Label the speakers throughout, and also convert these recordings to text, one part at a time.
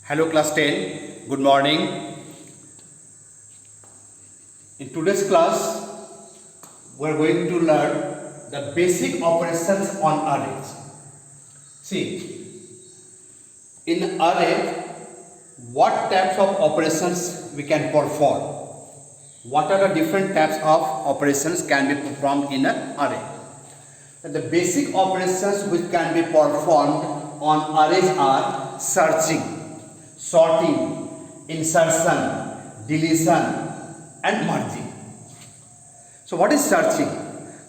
Speaker 1: Hello class 10, good morning. In today's class, we are going to learn the basic operations on arrays. See, in array, what types of operations we can perform? What are the different types of operations can be performed in an array? The basic operations which can be performed on arrays are searching, sorting, insertion, deletion and merging. So what is searching?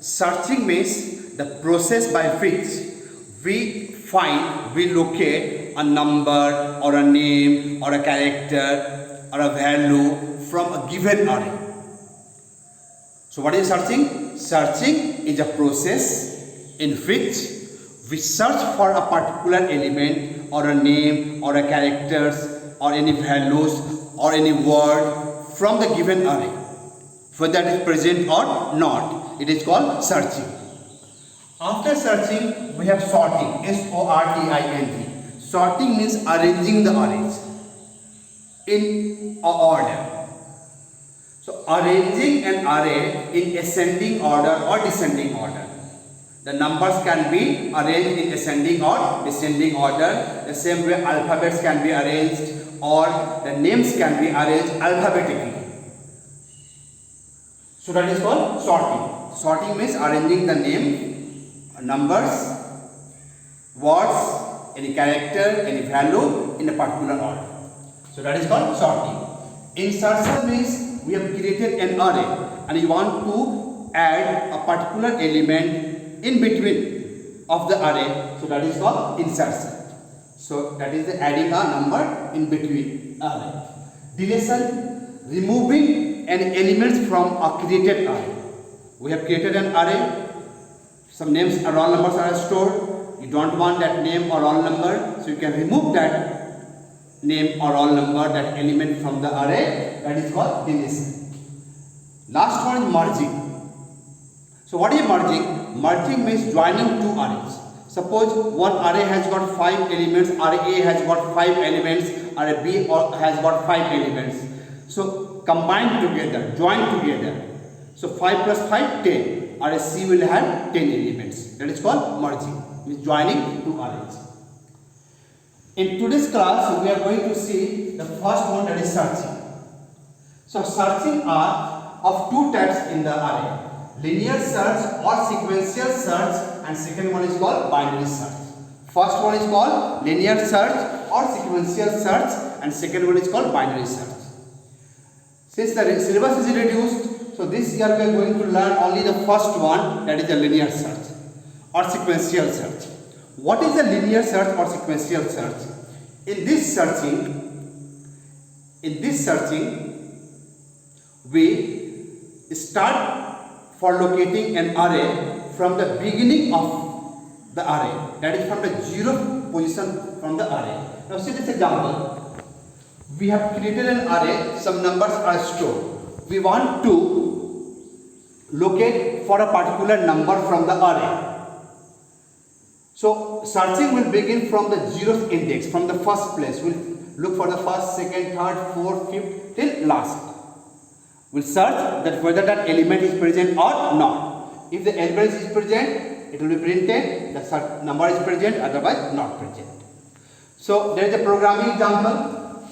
Speaker 1: Searching means the process by which we locate a number or a name or a character or a value from a given array. So what is searching? Searching is a process in which we search for a particular element or a name or a characters or any values or any word from the given array, whether that is present or not. It is called searching. After searching, we have sorting, S-O-R-T-I-N-G. Sorting means arranging the arrays in order. So arranging an array in ascending order or descending order. The numbers can be arranged in ascending or descending order. The same way alphabets can be arranged or the names can be arranged alphabetically. So that is called sorting. Sorting means arranging the name, numbers, words, any character, any value in a particular order. So that is called sorting. Insertion means we have created an array and you want to add a particular element in between of the array. So that is called insertion. So that is the adding a number in between array. Deletion, removing an element from a created array. We have created an array. Some names or roll numbers are stored. You don't want that name or roll number, so you can remove that name or roll number, that element from the array. That is called deletion. Last one is merging. So what is merging? Merging means joining two arrays. Suppose one array has got 5 elements, array A has got 5 elements, array B has got 5 elements. So combine together, join together. So 5 plus 5, 10. Array C will have 10 elements. That is called merging, means joining two arrays. In today's class, we are going to see the first one, that is searching. So searching are of two types in the array. Linear search or sequential search, and second one is called binary search. First one is called linear search or sequential search and second one is called binary search. Since the syllabus is reduced, so this year we are going to learn only the first one, that is the linear search or sequential search. What is the linear search or sequential search? In this searching, we start for locating an array from the beginning of the array, that is from the 0th position from the array. Now see this example. We have created an array, some numbers are stored. We want to locate for a particular number from the array. So searching will begin from the 0th index, from the first place. We'll look for the first, second, third, fourth, fifth till last. We'll search that whether that element is present or not. If the element is present, it will be printed, the number is present, otherwise not present. So there is a programming example.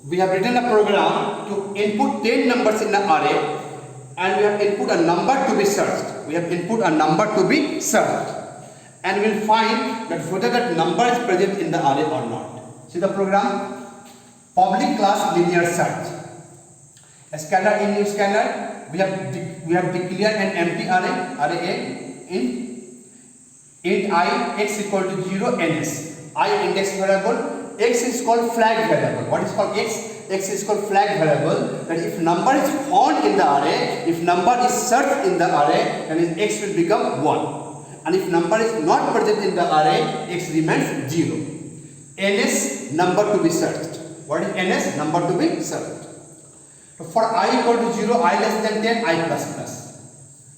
Speaker 1: We have written a program to input 10 numbers in an array and we have input a number to be searched. We have input a number to be searched and we will find that whether that number is present in the array or not. See the program? Public class linear search. A scanner, in new scanner, we have declared an empty array A int I x equal to 0 ns. I index variable, x is called flag variable. What is called x? X is called flag variable. That if number is found in the array, if number is searched in the array, then x will become 1. And if number is not present in the array, x remains 0. Ns, number to be searched. What is ns? Number to be searched. For I equal to 0, I less than 10, I plus plus.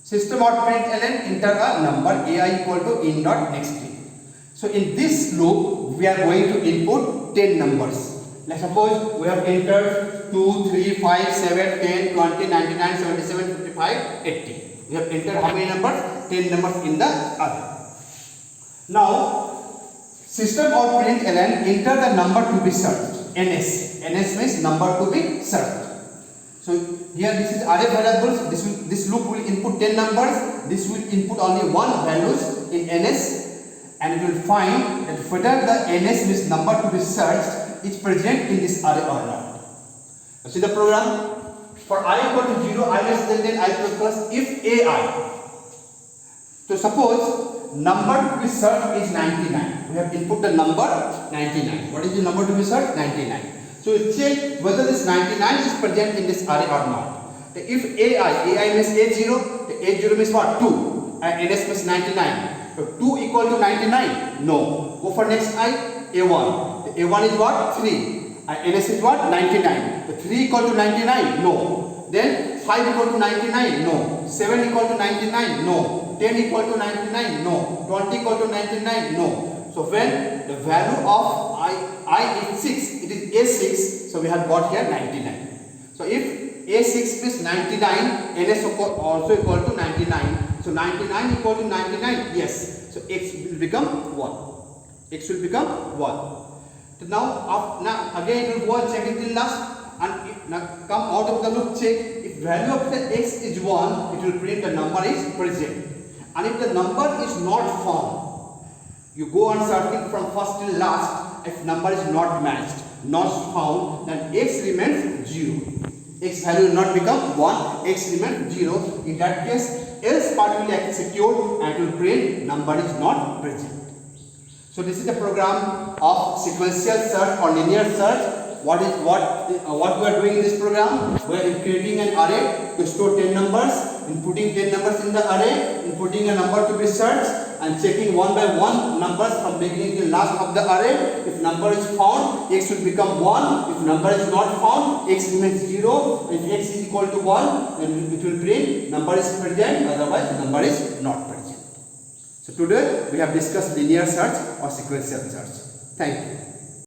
Speaker 1: System out println, enter a number ai equal to in dot next. So in this loop, we are going to input 10 numbers. Let's suppose we have entered 2, 3, 5, 7, 10, 20, 99, 77, 55, 80. We have entered how many numbers? 10 numbers in the array. Now, system or println enter the number to be searched. NS. NS means number to be searched. So here this is array variables. This loop will input 10 numbers. This will input only one values in NS, and it will find that whether the NS means number to be searched is present in this array or not. Now see the program. For I equal to 0, I less than 10, I plus if AI. So suppose number to be searched is 99. We have input the number 99. What is the number to be searched? 99. So we check whether this 99 is present in this array or not. If AI means A0, the A0 means what? 2. And NS means 99. So 2 equal to 99? No. Go for next I, A1. The A1 is what? 3. And NS is what? 99. The 3 equal to 99? No. Then 5 equal to 99? No. 7 equal to 99? No. 10 equal to 99? No. 20 equal to 99? No. So when the value of I is 6, it is A6, so we have got here 99. So if A6 is 99, NS also equal to 99. So 99 equal to 99? Yes. So X will become 1. X will become 1. So now again it will go and check it till last, and it now come out of the loop check. If value of the X is 1, it will print the number is present. And if the number is not found, you go on searching from first till last. If number is not matched, not found, then X remains 0. X value will not become 1, X remains 0. In that case, else part will be executed and it will print number is not present. So this is the program of sequential search or linear search. What we are doing in this program? We are creating an array to store 10 numbers, inputting 10 numbers in the array, inputting a number to be searched, and checking one by one numbers from beginning till last of the array. If number is found, X will become 1. If number is not found, X remains 0. If X is equal to 1, then it will print number is present, otherwise number is not present. So today we have discussed linear search or sequential search. Thank you.